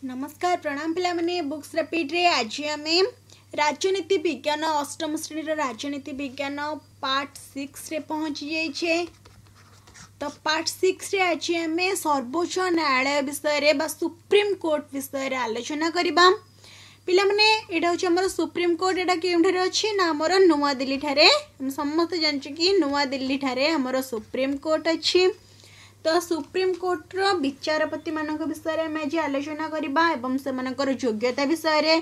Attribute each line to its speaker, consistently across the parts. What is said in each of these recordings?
Speaker 1: नमस्कार प्रणाम पिला माने बुक्स रैपिड रे आज आम राजनीति विज्ञान अष्टम श्रेणी राजनीति विज्ञान पार्ट 6 रे पहुंची जाइछे। तो पार्ट 6 रे आज आम सर्वोच्च न्यायालय विषय बा सुप्रीम कोर्ट विषय रे आलोचना करिबा। पिला माने एटा होछ हमर सुप्रीम कोर्ट एटा केउठरे अछि ना हमर नुवा दिल्ली ठारे। हम समस्त जानछु कि नुवा दिल्ली ठारे हमर सुप्रीम कोर्ट अछि। तो सुप्रीम कोर्ट रो विचारपति मानक विषय रे मैं जे आलोचना करिबा एवं से मानकर योग्यता विषय रे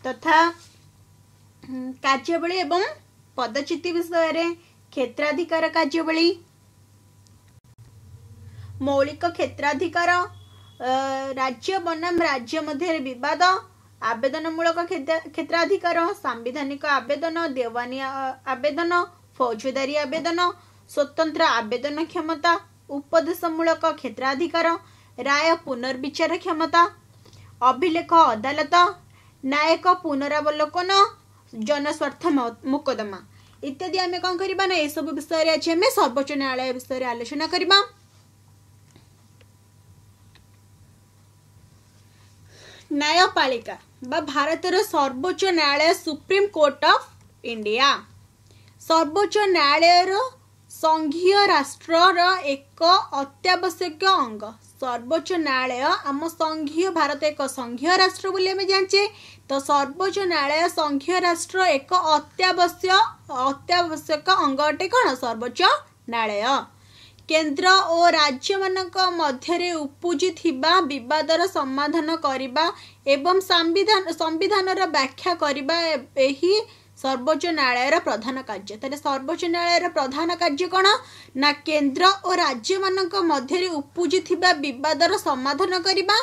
Speaker 1: तथा कार्यबली एवं पदच्युति विषय रे क्षेत्राधिकार कार्यबली मौलिक क्षेत्राधिकार राज्य बनाम राज्य मध्य विवाद आवेदनमूलक क्षेत्राधिकार सांविधानिक आवेदन देवानी आवेदन फौजदारी आवेदन स्वतंत्र आवेदन क्षमता उपदेशमूलक क्षेत्राधिकार राय पुनर्विचार क्षमता अभिलेख अदालत न्यायिक पुनरावलोकन जनस्वार्थ मुकदमा इत्यादि आम कौन करबा ना ये सब विषय आज आम सर्वोच्च न्यायालय विषय आलोचना करबा। न्यायपालिका बा भारतर सर्वोच्च न्यायालय सुप्रीम कोर्ट ऑफ इंडिया सर्वोच्च न्यायालय संघीय राष्ट्र एक अत्यावश्यक अंग। सर्वोच्च न्यायालय आम संघीय भारत एक संघीय राष्ट्र बोली आम जाने तो सर्वोच्च न्यायालय संघीय राष्ट्र एक अत्यावश्यक अंग अटे कौन सर्वोच्च न्यायालय केंद्र और राज्य मानक मध्य उपजी थिबा विवादर समाधान करिबा एवं संविधान व्याख्या करिबा एही सर्वोच्च न्यायालय प्रधान कार्य। ताले सर्वोच्च न्यायालय प्रधान कार्य कौन ना केंद्र और राज्य मानक मध्य उपजी थिबा विवादर समाधान करिबा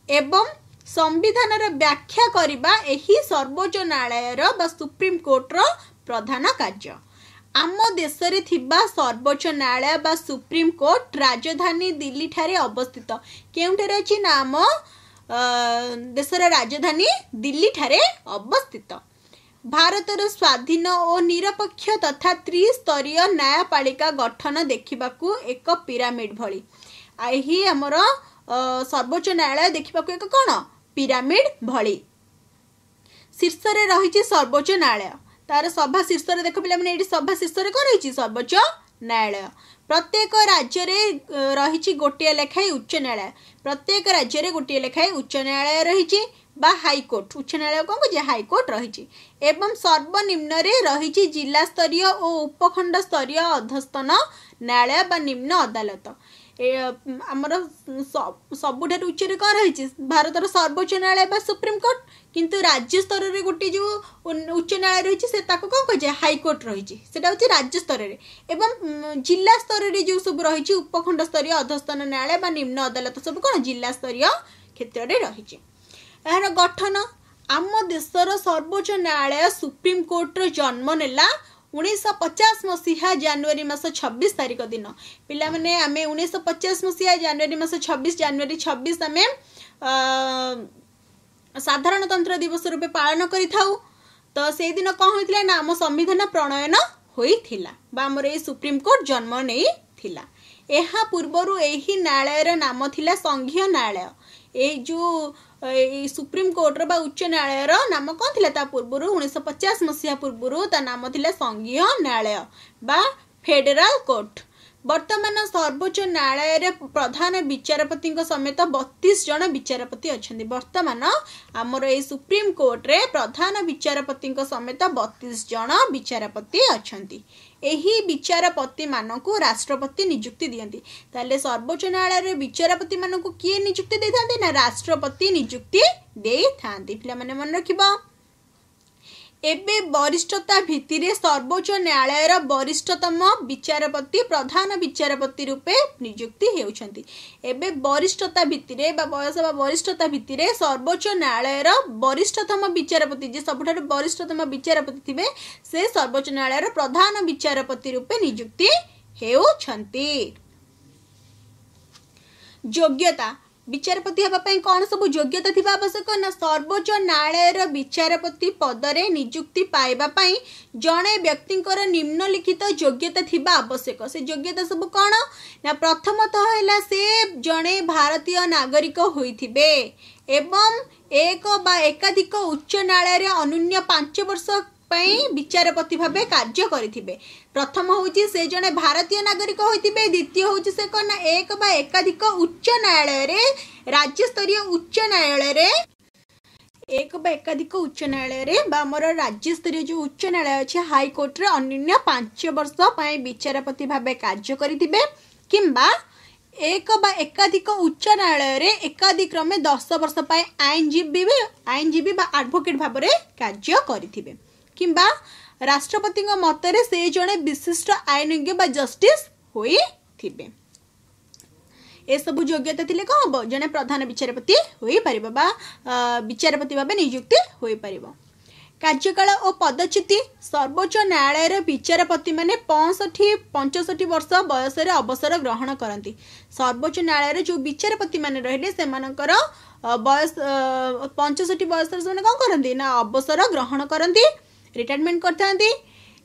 Speaker 1: एवं संविधान व्याख्या करिबा एही सर्वोच्च न्यायालय बा सुप्रीम कोर्ट रो प्रधान कार्य। आम देश रे थिबा सर्वोच्च न्यायालय बा सुप्रीम कोर्ट राजधानी दिल्ली ठारे अवस्थित केउठरे अछि ना आम देशर राजधानी दिल्ली ठारे अवस्थित। भारतर स्वाधीन और निरपेक्ष तथा त्रिस्तरीय न्यायपालिका गठन देखिबाकू एक पिरामिड भली आही हमर सर्वोच्च न्यायालय देखिबाकू एक कोन पिरामिड भली शीर्ष रे रहिछि सर्वोच्च न्यायालय तार सभा शीर्ष रे देखो पिला माने एठी सभा शीर्ष रे कोन रहिछि सर्वोच्च न्यायालय। प्रत्येक राज्य रे रहिछि गोटिए लेखाई उच्च न्यायालय प्रत्येक राज्य रे गोटिए लेखाई उच्च न्यायालय रहिछि बा हाईकोर्ट उच्च न्यायालय कौन कह हाईकोर्ट रही एवं सर्वनिम्न रे रही जिला स्तरीय और उपखंड स्तरीय अधस्तन न्यायालय बा निम्न अदालत आमर सबुठ उच्च कौन रही भारतर सर्वोच्च न्यायालय बा सुप्रीम कोर्ट किंतु राज्य स्तर रे गोटे जो उच्च न्यायालय रही कौन कह हाईकोर्ट रही राज्य स्तर रे एवं जिला स्तर रे जो सब रही उपखंड स्तरीय अधस्तन न्यायालय बा निम्न अदालत सब कौन जिला स्तरीय क्षेत्र में रही। यार गठन आम देशर सर्वोच्च न्यायालय सुप्रीम कोर्ट रो जन्म नेला 1950 मसीहा जनवरी मास 26 तारिख दिन पिला माने आमे 1950 मसीहा जनवरी मास 26 आमे साधारणतंत्र दिवस रूपे पालन करि थाउ। तो से दिन कौन होइथिला ना आम संविधान प्रणयन होइथिला बा हमर ए सुप्रीम कोर्ट जन्म नै थिला। एहा पूर्वरु एही न्यायालयर नाम थिला संघीय न्यायालय ए जो सुप्रीम कोर्ट बा उच्च न्यायालय नाम कौन थिला ता पूर्वरु 1950 मसीहा पूर्वरु ता नाम थिला संघीय न्यायालय बा फेडरल कोर्ट। वर्तमान सर्वोच्च न्यायालय रे प्रधान विचारपति समेत 32 जन विचारपति अछंती। वर्तमान आमर ए सुप्रीम कोर्ट रे प्रधान विचारपति समेत 32 जन विचारपति अछंती। एही विचारपति मानकु राष्ट्रपति नियुक्ति दियंती। ताले सर्वोच्च न्यायालय रे विचारपति मानकु किए नियुक्ति दे थांती ना राष्ट्रपति नियुक्ति दे थांती। पिला माने मन रखिबो एबे वरिष्ठता भित्तिरे सर्वोच्च न्यायालय रा वरिष्ठतम विचारपति प्रधान विचारपति रूपे नियुक्ति हेउछंती। एबे वरिष्ठता भित्तिरे बा बयस बा वरिष्ठता भित्तिरे सर्वोच्च न्यायालय रा वरिष्ठतम विचारपति जे सबठार वरिष्ठतम विचारपति थिबे से सर्वोच्च न्यायालय रा प्रधान विचारपति रूपे नियुक्ति हेउछंती। योग्यता विचारपति हेबाई कौन सब योग्यता थी आवश्यक ना सर्वोच्च न्यायालय विचारपति पदरे नियुक्ति पाइबापी जड़े व्यक्ति निम्नलिखित योग्यता थी आवश्यक। से योग्यता सब कौन ना प्रथमतः है से जड़े भारतीय नागरिक होइथिबे एवं एक बा एकाधिक उच्च न्यायालय अनुन्य 5 वर्ष विचारपति भाव कार्य करिथिबे। प्रथम होची से जने भारतीय नागरिक होइथिबे, द्वितीय होची से कौन ना एक बा एकाधिक उच्च न्यायालय रे राज्य स्तरीय उच्च न्यायालय रे एक बा एकाधिक उच्च न्यायालय रे बा हमर राज्य स्तरीय जो उच्च न्यायालय अछि हाई कोर्ट रे अन्य 5 वर्ष पई विचारपति भाव कार्य करिथिबे किंबा एक बा एकाधिक उच्च न्यायालय रे एकाधिक्रमे 10 वर्ष पई आईनजीवी बा एडवोकेट भाव रे कार्य करिथिबे किंबा राष्ट्रपति मतरे से जड़े विशिष्ट आईनज्ञ बा जस्टिस होई थिबे। ए सब योग्यता थिले कौन हम जड़े प्रधान विचारपति होई परिबो बा विचारपति भाव नियुक्ति होई परिबो। कार्यकाल और पदच्युति सर्वोच्च न्यायालय विचारपति माने 65 वर्ष बयस अवसर ग्रहण करती। सर्वोच्च न्यायालय जो विचारपति माने रहिले से मानकर बयस 65 बयस कौन करती ना अवसर ग्रहण करती रिटायरमेंट करते।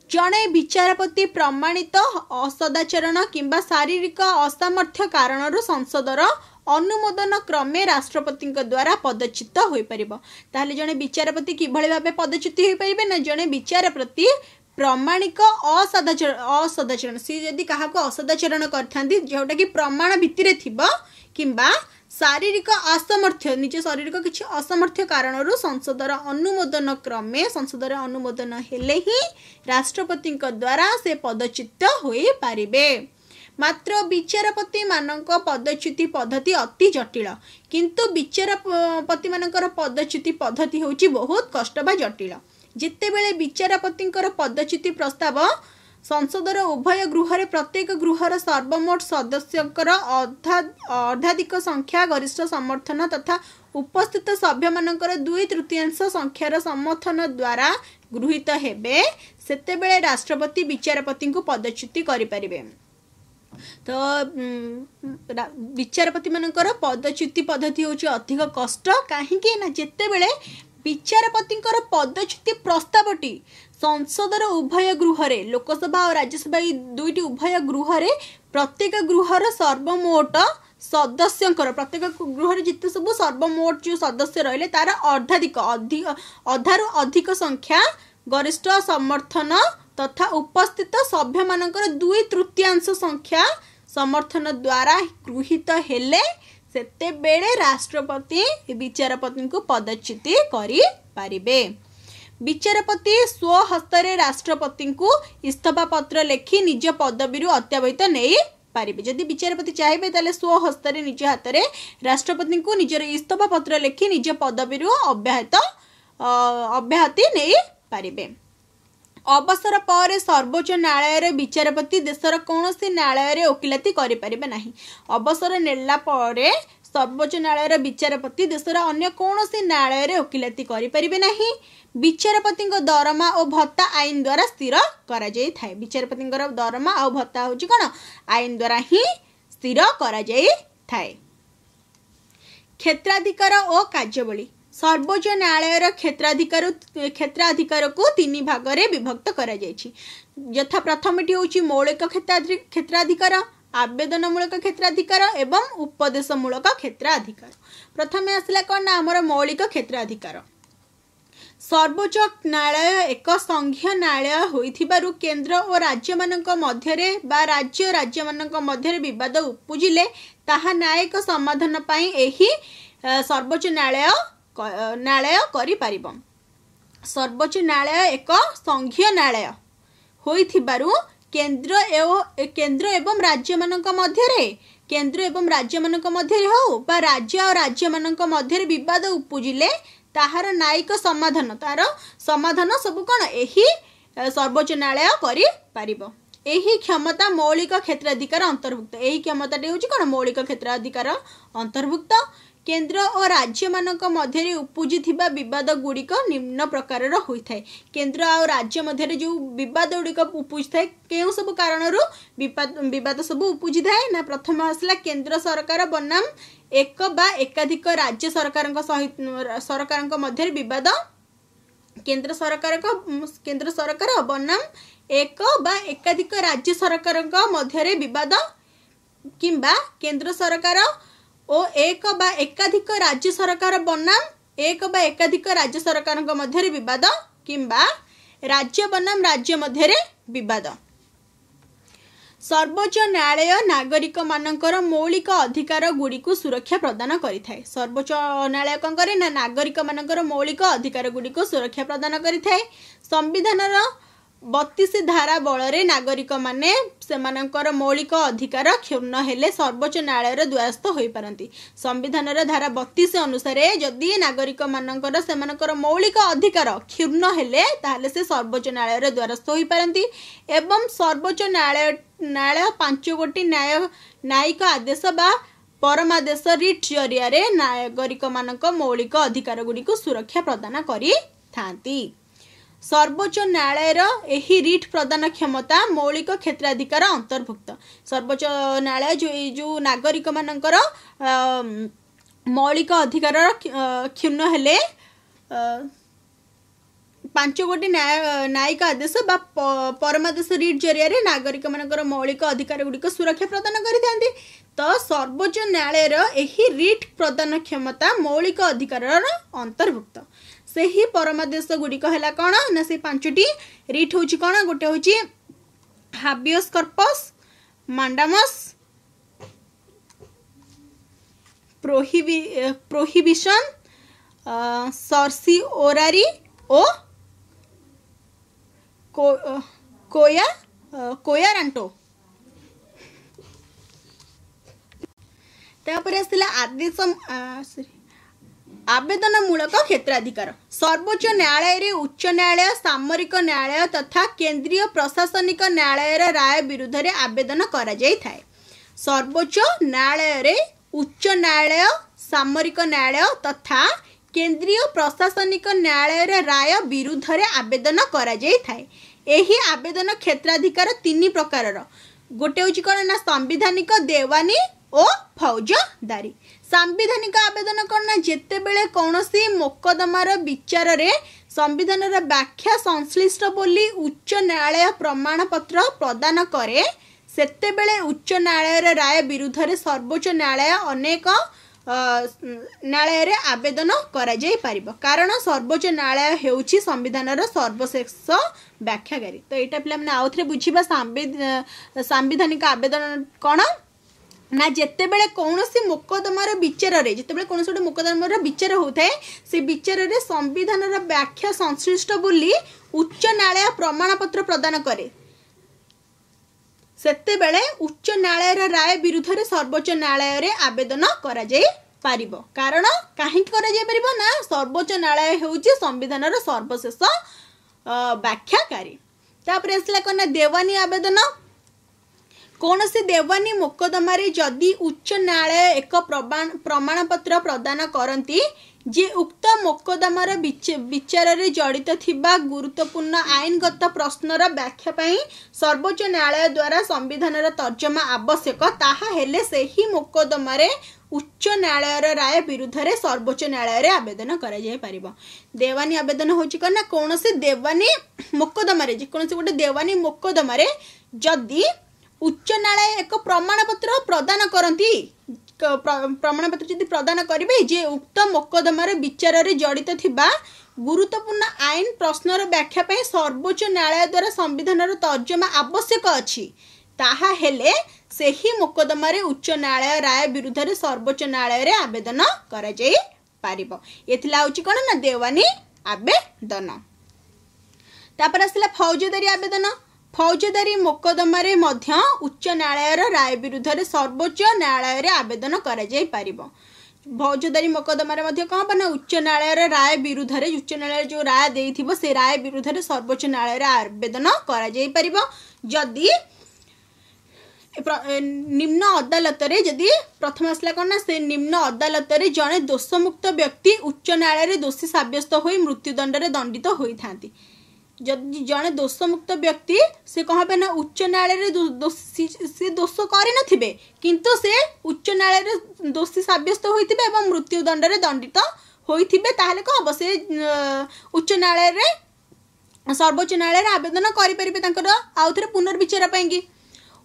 Speaker 1: जड़े विचारपति प्रमाणित असदाचरण किंबा शारीरिक असामर्थ्य कारण संसदर अनुमोदन क्रमे राष्ट्रपति द्वारा पदच्युत हो पारे जड़े विचारपति किभली भाव पदच्युत हो पारे ना जड़े विचारपति प्रमाणिक असदाचरण सी जदि क्या असदाचरण करथांती जोटा कि प्रमाण भित्तिरे थिबो किंबा शारीरिक असमर्थ्य निज शारीरिक किसी असमर्थ्य कारण संसदर अनुमोदन क्रमे संसदर अनुमोदन हेले ही राष्ट्रपति द्वारा से पदच्युत हो पारिबे। मात्र विचारपति मानक पदच्युति पद्धति अति जटिल किंतु विचारपति मानकर पदच्युति पद्धति होची बहुत कष्ट बा जटिल। जितेबेले विचारपति पदच्युति प्रस्ताव संसदर उभय गृह प्रत्येक गृहर सर्वमोट सदस्यंकर अर्धाधिक संख्या गरिष्ठ समर्थन तथा उपस्थित सभ्य मानकर 2/3 संख्यार समर्थन द्वारा गृहीत हेबे सेतेबेले राष्ट्रपति विचारपति को पदच्युति करि परिबे। तो विचारपति मानकर पदच्युति पद्धति होची अधिक कष्ट कहीं ना जितेबेले विचारपति पदच्युति प्रस्तावटी संसदर उभय गृह लोकसभा और राज्यसभा दुईटी उभय गृह प्रत्येक गृहर सर्वमोट सदस्यंकर प्रत्येक गृह जिते सब सर्वमोट जो सदस्य रहिले तार अर्धाधिक अधारु अधिक संख्या गरिष्ठ समर्थन तथा उपस्थित सभ्य मानकर 2/3 संख्या समर्थन द्वारा गृहीत हेले सेते बेले राष्ट्रपति विचारपति को पदच्युति करि पारिबे। विचारपति स्वहस्ते राष्ट्रपति को इस्तीफा पत्र लेखि निज पदवी अत्यावहित नहीं पारिबे। जदि विचारपति चाहिए ताले स्वहस्ते निज हाथ में राष्ट्रपति को निजर इस्तीफा पत्र लेखि निज पदवी अब्याहति नहीं पारिबे। अवसर पर सर्वोच्च न्यायालय विचारपति देशर कौन सी न्यायालय वकिलाती करें ना। अवसर नेला पर सर्वोच्च न्यायालय विचारपति देशर अन्य कौन सी न्यायालय वकिलाती करें ना। विचारपति दरमा और भत्ता आईन द्वारा स्थिर करा जाई थाए। विचारपति दरमा और भत्ता होची कौन आईन द्वारा ही स्थिर करा जाई थाए। क्षेत्राधिकार और कार्यावली सर्वोच्च न्यायालय क्षेत्राधिकार को 3 भाग में विभक्त करा जायछि। यथा प्रथमटी होची मौलिक क्षेत्राधिकार, आवेदनमूलक क्षेत्राधिकार एवं उपदेशमूलक क्षेत्राधिकार। प्रथमे आसला कौन ना हमर मौलिक क्षेत्राधिकार। सर्वोच्च न्यायालय एक संघीय न्यायालय होइथिबारु केंद्र और राज्य मानक मध्यरे बा राज्य राज्य मानक मध्यरे विवाद उपजिले ताहा न्यायिक समाधान पई एही सर्वोच्च न्यायालय करि पारिबो। सर्वोच्च न्यायालय एक संघीय न्यायालय होइथिबारु केंद्र एवं राज्य मानक मध्यरे हो बा राज्य और राज्य मानक मध्यरे विवाद उपजिले ताहार न्यायिक समाधान सब कौन एही सर्वोच्च न्यायालय करि पारिबो। एही क्षमता मौलिक क्षेत्राधिकार अंतर्भुक्त। एही क्षमताटी होची कौन मौलिक क्षेत्राधिकार अंतर्भुक्त। केन्द्र और राज्य मानक मध्य उपजिथिबा विवाद गुड़िक निम्न प्रकार होता है। केन्द्र और राज्य मध्य जो विवाद गुड़िक उपजी थाए केउं सब कारण विवाद सब उपजी थाए ना प्रथम आसला केन्द्र सरकार बनाम एक बा एकाधिक राज्य सरकार सहित सरकार मध्य विवाद केन्द्र सरकार बनाम एक बा एकाधिक राज्य सरकार मध्य विवाद किंबा केन्द्र सरकार ओ एक बा एकाधिक राज्य सरकार बनाम एक बा एकाधिक राज्य सरकार मध्य विवाद किंबा राज्य बनाम राज्य मध्य विवाद। सर्वोच्च न्यायालय नागरिक मानकर मौलिक अधिकार गुड़ी को सुरक्षा प्रदान करिथाए। सर्वोच्च न्यायालय कौन करे ना नागरिक मानकर मौलिक अधिकार गुड़ी को सुरक्षा प्रदान करिथाए। संविधान 32 धारा बल नागरिक माने सेमानकर मौलिक अधिकार क्षुण्ण हेले सर्वोच्च न्यायालय द्वारस्थ होई पारंती। संविधान धारा 32 अनुसार जदि नागरिक मानकर सेमानकर मौलिक अधिकार क्षुण्ण हेले ताहले से सर्वोच्च न्यायालय द्वारस्थ होई पारंती एवं सर्वोच्च न्यायालय 5 गोटी न्यायिक आदेश बा परमादेश रिट जरिया नागरिक मानक मौलिक अधिकार गुड़ी को सुरक्षा प्रदान करी थांती। सर्वोच्च न्यायालय एही रिट प्रदान क्षमता मौलिक क्षेत्राधिकार अंतर्भुक्त। सर्वोच्च न्यायालय जो नागरिक मानकर मौलिक अधिकार क्षुण्ण हेले 5 गोटी न्यायिक आदेश बा परमादेश रिट जरिया नागरिक मानकर मौलिक अधिकार गुड़िक सुरक्षा प्रदान करिथांती। तो सर्वोच्च न्यायालय एही रिट प्रदान क्षमता मौलिक अधिकार अंतर्भुक्त। से ही परमादेश गुड़िक है कौन ना से 5टी रिट हूँ कौन गोटे हूँ हाबियस कर्पस मांडामस प्रोहिबिशन सर्सी ओरारी ओ कोयारांटो। तापर आसला आदेश आवेदन मूलक क्षेत्राधिकार। सर्वोच्च न्यायालय उच्च न्यायालय सामरिक न्यायालय तथा केंद्रीय प्रशासनिक न्यायालय राय विरुद्ध रे आवेदन करा जाय थाए। सर्वोच्च न्यायालय उच्च न्यायालय सामरिक न्यायालय तथा केंद्रीय प्रशासनिक न्यायालय राय विरुद्ध रे आवेदन करा जाय थाए। एही आवेदन क्षेत्राधिकार 3 प्रकार। गोटे हूँ कौन ना संविधानिक देवानी और फौजदारी। सांविधानिक आवेदन करना जेते बेले कौनसी मोकदमार विचार रे संविधान व्याख्या संश्लिष्ट बोली उच्च न्यायालय प्रमाण पत्र प्रदान करे सेते बेले उच्च न्यायालय राय विरुद्ध रे सर्वोच्च न्यायालय अनेक न्यायालय रे आवेदन करा जाय पारिबो कारण सर्वोच्च न्यायालय हेउची संविधान सर्वश्रेष्ठ व्याख्याकारी। तो एटा पिला माने आउथरे बुझिबा सांविधानिक आवेदन कोन ना जेते बेले कौनसी मोकदमार विचार रे जेते बेले कौनसी गोटे मोकदमार विचार होता है से विचार रे संविधान व्याख्या संश्लिष्ट बोली उच्च न्यायालय प्रमाण पत्र प्रदान करे सेते बेले उच्च न्यायालय राय विरुद्ध रे सर्वोच्च न्यायालय रे आवेदन करा जाय पारिबो। कारण काहे करा जाय पारिबो ना सर्वोच्च न्यायालय हेउची संविधान सर्वश्रेष्ठ व्याख्याकारी। तापर आसला कोना देवानी आवेदन। कौन से देवानी मोकदमा जदि उच्च न्यायालय एक प्रमाण पत्र प्रदान करती जे उक्त मोकदमार विचार रे जड़ित थिबा गुरुत्वपूर्ण आईनगत प्रश्नर व्याख्या पाई सर्वोच्च न्यायालय द्वारा संविधान तर्जमा आवश्यक ताहा हेले सेही मोकदमा उच्च न्यायालय राय विरुद्ध रे सर्वोच्च न्यायालय रे आवेदन करा जाय परिबो। देवानी आवेदन होची कना कौन से देवानी मोकदमा जे कौन से गोटे देवानी मोकदमा जदि उच्च न्यायालय एक प्रमाण पत्र प्रदान करती प्रमाण पत्र जदि प्रदान करेंगे जे उक्त मोकदमार विचार रे जड़ित थिबा गुरुत्वपूर्ण आईन प्रश्नर व्याख्या पाई सर्वोच्च न्यायालय द्वारा संविधान तर्जमा आवश्यक अछि ताहा हेले सेही मोकदमा उच्च न्यायालय राय विरुद्ध रे सर्वोच्च न्यायालय रे आवेदन करा जाय पारिबो। एथिला होची कोन ना देवानी आवेदन। तापर आसला फौजदारी आवेदन। फौजदारी मोकदमा मध्य उच्च न्यायालय राय विरुद्ध रे सर्वोच्च न्यायालय रे आवेदन करा जाय पारिबो। फौजदारी मोकदमा कौन बना उच्च न्यायालय राय विरुद्ध रे उच्च न्यायालय जो राय देइथिबो से राय विरुद्ध रे सर्वोच्च न्यायालय रे आवेदन करा जाय पारिबो जदि निम्न अदालत रे जदि प्रथम आसला कौन ना से निम्न अदालत रे जड़े दोषमुक्त व्यक्ति उच्च न्यायालय दोषी साब्यस्त हो मृत्युदंड रे दंडित होता। जदि जड़े दोषमुक्त व्यक्ति से कह पे ना उच्च न्यायालय से दोष कर किंतु से उच्च न्यायालय दोषी साब्यस्त होइथिबे एवं मृत्युदंड रे दंडित होइथिबे ताहले को हबो से उच्च न्यायालय रे सर्वोच्च न्यायालय रे आवेदन करि परिबे तांकर आउथरे पुनर्विचार पाएंगी।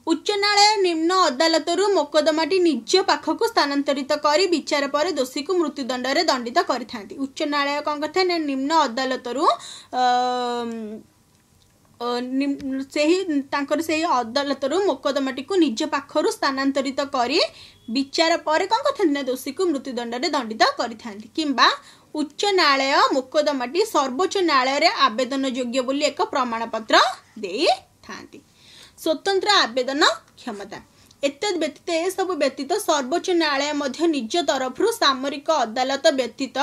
Speaker 1: उच्च न्यायालय निम्न अदालत मोकदमाटी निज पाखक स्थानांतरित कर विचार पर दोषी को मृत्युदंड रे दंडित करिथांती। उच्च न्यायालय कौन करते हैं निम्न अदालत से अदालत मोकदमाटी को निज पाखर स्थानांतरित कर विचार पर कौन करते दोषी को मृत्युदंड रे दंडित करिथांती। किंबा उच्च न्यायालय मोकदमाटी सर्वोच्च न्यायालय रे आवेदन योग्य बोली एक प्रमाण पत्र दे थांती। स्वतंत्र आवेदन क्षमता एतद व्यतीत ए सब व्यतीत सर्वोच्च न्यायालय मध्य निज तरफ सामरिक अदालत व्यतीत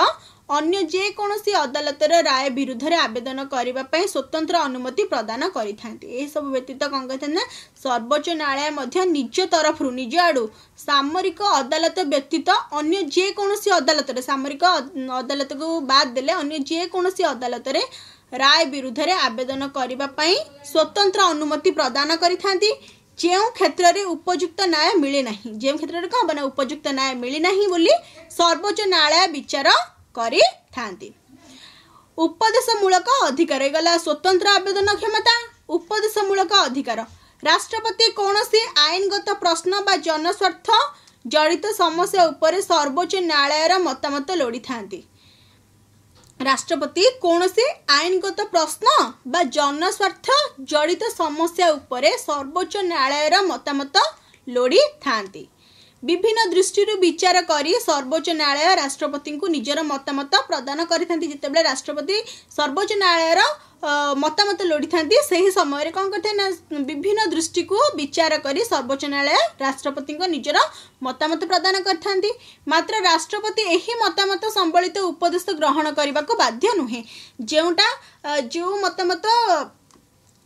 Speaker 1: अन्य जे कोनोसी अदालत राय विरुद्ध रे आवेदन करिबा पई स्वतंत्र अनुमति प्रदान करिथांती। ए सब व्यतीत कौन कहते हैं सर्वोच्च न्यायालय मध्य निज तरफ निज आड़ू सामरिक अदालत व्यतीत अन्य जे कोनोसी अदालत रे सामरिक अदालत को बाद देले अन्य जे कोनोसी अदालत रे राय विरुद्ध रे आवेदन करिबा पई स्वतंत्र अनुमति प्रदान करिथांती। जेउ क्षेत्र रे उपयुक्त न्याय मिले नहीं जेउ क्षेत्र रे कौन बना उपयुक्त न्याय मिले नहीं बोली सर्वोच्च न्यायालय विचार करि थांती। उपदेशमूलक अधिकार गला स्वतंत्र आवेदन क्षमता। उपदेशमूलक अधिकार राष्ट्रपति कौनसी आईनगत प्रश्न बा जनस्वार्थ जड़ित समस्या उपरे सर्वोच्च न्यायालय मतामत लोड़ी थांती। राष्ट्रपति कौनसी आईनगत प्रश्न बा जनस्वार्थ जड़ित समस्या उपरे सर्वोच्च न्यायालय मतामत लोड़ी थांती। विभिन्न दृष्टि विचार करी सर्वोच्च न्यायालय राष्ट्रपति को निजर मतामत प्रदान करिथांती। जितेबेले राष्ट्रपति सर्वोच्च न्यायालय मतामत लोड़ी थांती सही समय रे कौन करते ना विभिन्न दृष्टि को विचार करी सर्वोच्च न्यायालय राष्ट्रपति को निजर मतामत प्रदान करथांती। मात्र राष्ट्रपति एही मतामत संबलित उपदेश ग्रहण करने को बाध्य नुहे। जेउटा जो मतामत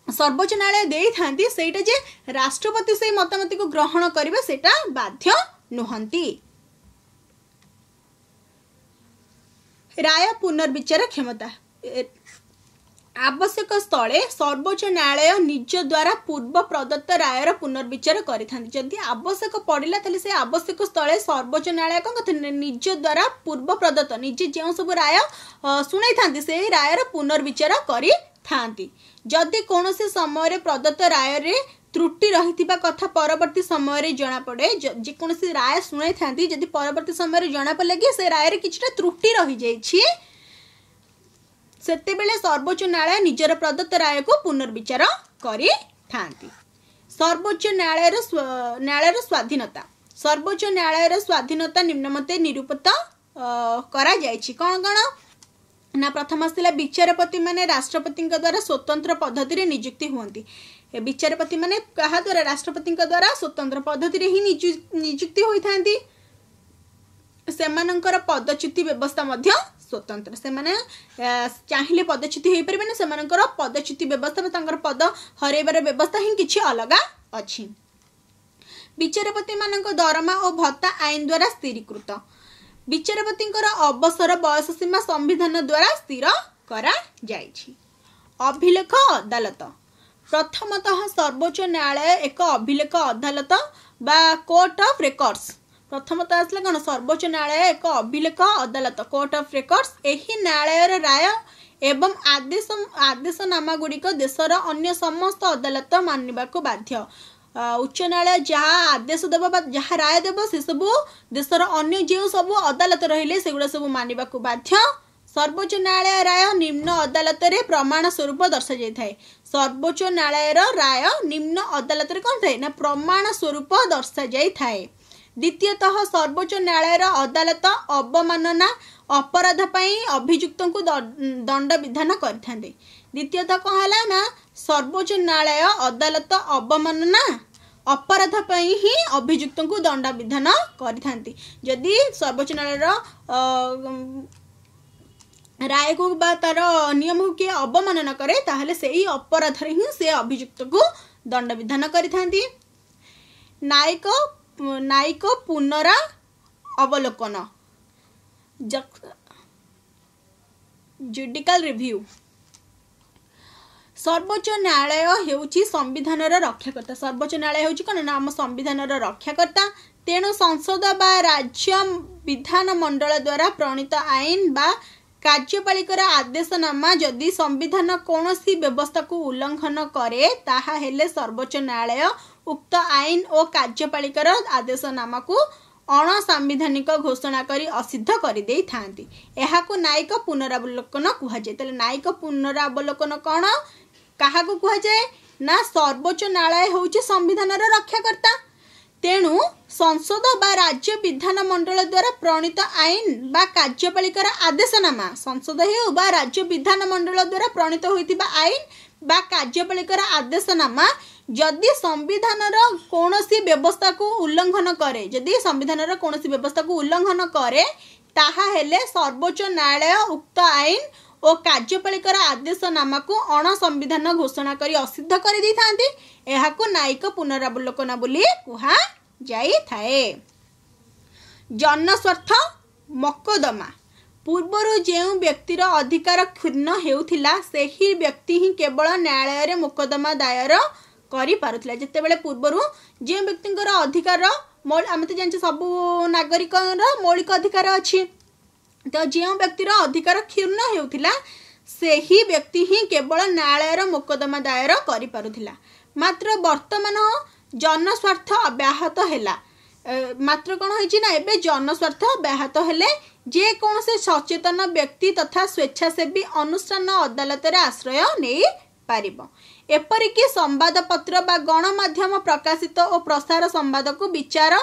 Speaker 1: सर्वोच्च न्यायालय दे थांती सेटा जे राष्ट्रपति से मतामत को ग्रहण करिवे सेटा बाध्य नुहंती। राय पुनर्विचार क्षमता आवश्यक स्थले सर्वोच्च न्यायालय निज द्वारा पूर्व प्रदत्त रायर पुनर्विचार करिथांती। जदि आवश्यक पड़िला तले से आवश्यक स्थले सर्वोच्च न्यायालय कौन करते निज द्वारा पूर्व प्रदत्त निजे जो सब राय शुणाई थांती से रायर पुनर्विचार करि थांती। जदि कौनसी समय प्रदत्त राय रे त्रुटि रहिथिबा कथा परवर्ती समय जना पड़े जे कौनसी राय शुणाई थांती जदि परवर्ती समय जना पड़े कि से राय रे किछटा त्रुटि रहि जाइछि सेतेबेले सर्वोच्च न्यायालय निजर प्रदत्त राय को पुनर्विचार करि थांती। सर्वोच्च न्यायालय स्वाधीनता सर्वोच्च न्यायालय स्वाधीनता निम्नमते निरूपित करा जाइछि। कौन कौन ना प्रथम आसला विचारपति माने राष्ट्रपति द्वारा स्वतंत्र पद्धति रे नियुक्ति हुअंती। विचारपति माने कहा द्वारा राष्ट्रपति द्वारा स्वतंत्र पद्धति रे ही नियुक्ति होई थांती। सेमानंकर पदच्युति व्यवस्था मध्य स्वतंत्र सेमाने चाहिले पदच्युति हो परिबे ना सेमानंकर पदच्युति व्यवस्था तांकर पद हरेबार व्यवस्था ही किछि अलगा अछि। विचारपति मानक दरमा और भत्ता आईन द्वारा स्थिरीकृत। विचारपति अवसर बयस सीमा संविधान द्वारा स्थिर करा जाइछि। अभिलेख अदालत प्रथमतः सर्वोच्च न्यायालय एक अभिलेख अदालत बा कोर्ट ऑफ रेकॉर्ड्स। प्रथमतः आसला कौन सर्वोच्च न्यायालय एक अभिलेख अदालत कोर्ट ऑफ रेकॉर्ड्स। एही न्यायालय राय एवं आदेशनामा गुड़िक देशर अन्य समस्त अदालत मानवा को बाध्य। उच्च न्यायालय जहाँ आदेश देव जहाँ राय देव से सब देशर अन्य जो सब अदालत रहिले सेगुड़ा सब मानवा को बाध्य। सर्वोच्च न्यायालय राय निम्न अदालत रे प्रमाण स्वरूप दर्शा जाए। सर्वोच्च न्यायालय राय निम्न अदालत रे कौन थाए ना प्रमाण स्वरूप दर्शा जाए। द्वितीयतः सर्वोच्च न्यायालय अदालत अवमानना अपराध पई अभियुक्त को दंड विधान करथांते। द्वितीयतः कौन है ना सर्वोच्च न्यायालय अदालत अवमानना अपराध पई ही अभियुक्त को दंड विधान करथांती। जदि सर्वोच्च न्यायालय राय को बा तार नियम को किए अवमानना करे ताहले से ही अपराध रे ही से अभियुक्त को दंड विधान करथांती। न्यायिक न्यायिक पुनरा अवलोकन जुडिकल रिव्यू। सर्वोच्च न्यायालय हेउची संविधानर रक्षाकर्ता। सर्वोच्च न्यायालय हेउची कोन ना आम संविधानर रक्षाकर्ता। तेणु संसद बा राज्य विधान मंडल द्वारा प्रणीत आईन बा कार्यपालिकर आदेशनामा जदि संविधान कौनसी व्यवस्था को उल्लंघन करे ताहा हेले सर्वोच्च न्यायालय उक्त आईन और कार्यपालिकर आदेशनामा को अणसांविधानिक घोषणा करी असिद्ध कर दे थांती। एहाको न्यायिक पुनरावलोकन कुहाଯାଏ। तले न्यायिक पुनरावलोकन कौन क्या कुहाଯାଏ ना सर्वोच्च न्यायालय होउची संविधानर रक्षाकर्ता। तेणु संसद बा राज्य विधान मंडल द्वारा प्रणीत आईन बा कार्यपालिकर आदेशनामा संसद हेउ बा राज्य विधान मंडल द्वारा प्रणीत होइतिबा आईन बा कार्यपालिकर आदेशनामा जदि संविधानर कौनसी व्यवस्था को उल्लंघन करे जदि संविधानर कौनसी व्यवस्था को उल्लंघन करे ताहा हेले सर्वोच्च न्यायालय उक्त आईन और कार्यपालिकर आदेशनामा को अणसंविधान घोषणा करी असिद्ध कर दी थांती। एहाको न्यायिक पुनरावलोकन बोली कुहा जाई थाए। जनस्वार्थ मकदमा पूर्वर जो व्यक्तिर अधिकार क्षुण्ण हेउथिला सेही व्यक्ति ही केवल न्यायालय रे मुकदमा दायर करि पारुथिला। जेतेबेले पूर्वर जो व्यक्तिंकर अधिकार आम तो जानते सबू नागरिकर मौलिक अधिकार अच्छी तो जो व्यक्तिर अधिकार क्षुण्ण हेउथिला सेही व्यक्ति ही केवल न्यायालय मुकदमा दायर करि पारुथिला। मात्र वर्तमान जनस्वार्थ व्याहत हेला। मात्र कौन होइछि ना एबे जनस्वार्थ व्याहत हेले जे कौन से सचेतन व्यक्ति तथा स्वेच्छासेवी अनुष्ठान अदालत रे आश्रय नहीं पारिबो। एपरिकी संवाद पत्र बा गणमाध्यम प्रकाशित और प्रसार संवाद को विचार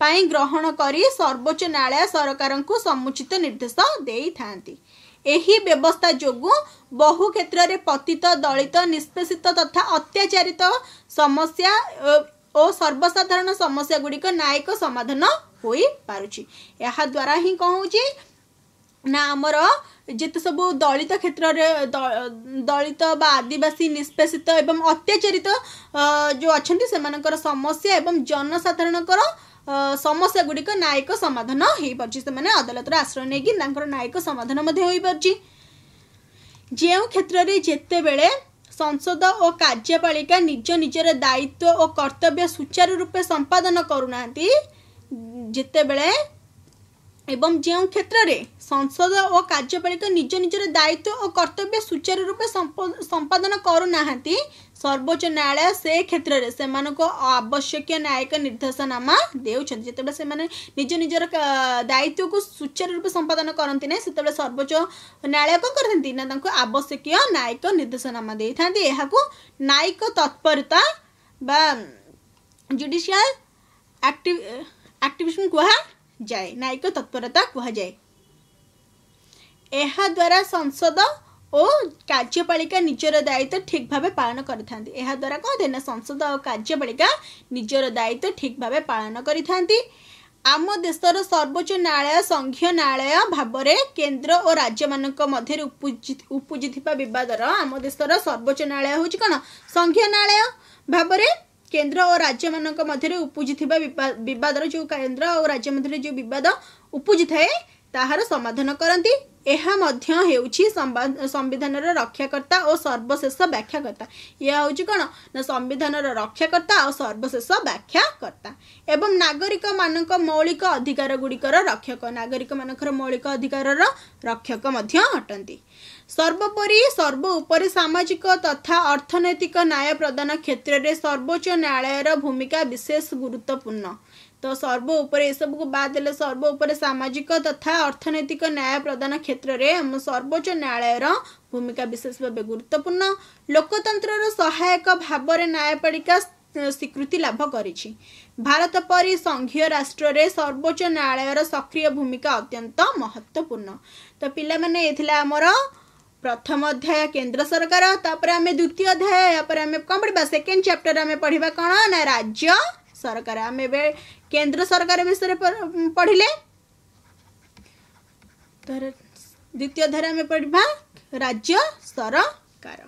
Speaker 1: पाई ग्रहण करी सर्वोच्च न्यायालय सरकार को समुचित निर्देश देई थांती। एही व्यवस्था जोगु बहु क्षेत्र रे पतित दलित निष्पेषित तथा अत्याचारित समस्या और सर्वसाधारण समस्या गुड़िक न्यायिक समाधान होई पारुछि। एहा द्वारा ही कहूची ना आमर जिते सब दलित क्षेत्र में दलित बा आदिवासी निष्पेषित एवं अत्याचारित जो अच्छा से समस्या एवं जनसाधारणकर समस्या गुड़िक न्यायिक समाधान हो पार्ची। से अदालत आश्रय नहीं न्यायिक समाधान हो जो क्षेत्र में जिते बेले संसद और कार्यपालिका निज निजर दायित्व और कर्तव्य सुचारू रूपे संपादन करूना जिते बेले एवं जो क्षेत्र में संसद और कार्यपालिका निज निजर दायित्व और कर्तव्य सुचारू रूपे संपादन करूना सर्वोच्च न्यायालय से क्षेत्र में से आवश्यक न्यायिक निर्देशनामा देउछन। जिते से निज निजर दायित्व को सुचारू रूपे संपादन करती ना से सर्वोच्च न्यायालय कौन करती ना आवश्यक न्यायिक निर्देशनामा दे था। न्यायिक तत्परता बा जुडिशियल एक्टिविज्म कहा जाए न्यायिक तत्परता कहा जाए। एहा द्वारा संसद और कार्यपालिका निजर दायित्व ठीक भाव पालन करिथांती। एहा द्वारा कौन थे ना संसद और कार्यपालिका निजर दायित्व ठीक भाव पालन करिथांती। आम देशर सर्वोच्च न्यायालय संघीय न्यायालय भाव में केंद्र और राज्य मानक मध्य उपजिथिबा विवादर आम देशर सर्वोच्च न्यायालय होची कोन संघीय न्यायालय भाव में केंद्र और राज्य मानक मध्य उपजिथिबा विवादर जो केंद्र और राज्य मध्य जो विवाद उपजि थाए ताहार समाधान करती। एहा मध्य हेउछि संविधानर रक्षाकर्ता और सर्वशेष व्याख्याकर्ता। यह होछि कोन ना संविधानर रक्षाकर्ता और सर्वशेष व्याख्याकर्ता एवं नागरिक मानक मौलिक अधिकार गुड़िकर रक्षक नागरिक मानकर मौलिक अधिकार रक्षक मध्य अटंती। सर्वोपरि सर्व उपरि सामाजिक तथा अर्थनैतिक न्याय प्रदान क्षेत्र में सर्वोच्च न्यायालयर भूमिका विशेष गुरुत्वपूर्ण। तो सर्व ऊपर ये सब को बाद देले सर्व ऊपर सामाजिक तथा अर्थनैतिक न्याय प्रदान क्षेत्र में हम सर्वोच्च न्यायालयर भूमिका विशेष भाव गुरुत्वपूर्ण। लोकतंत्र सहायक भाव में न्यायपालिका स्वीकृति लाभ करिछि। भारत परि संघीय राष्ट्र रे सर्वोच्च न्यायालयर सक्रिय भूमिका अत्यंत महत्वपूर्ण। तो पिला माने एथिला हमर प्रथम अध्याय केंद्र सरकार तापर आमे द्वितीय अध्याय यापर आमे कोन पढिबा सेकंड चैप्टर आमे पढिबा कोन ना राज्य सरकार। आमे केंद्र सरकार विषय पढ़िले द्वितीय अध्याय आमे पढिबा राज्य सरकार।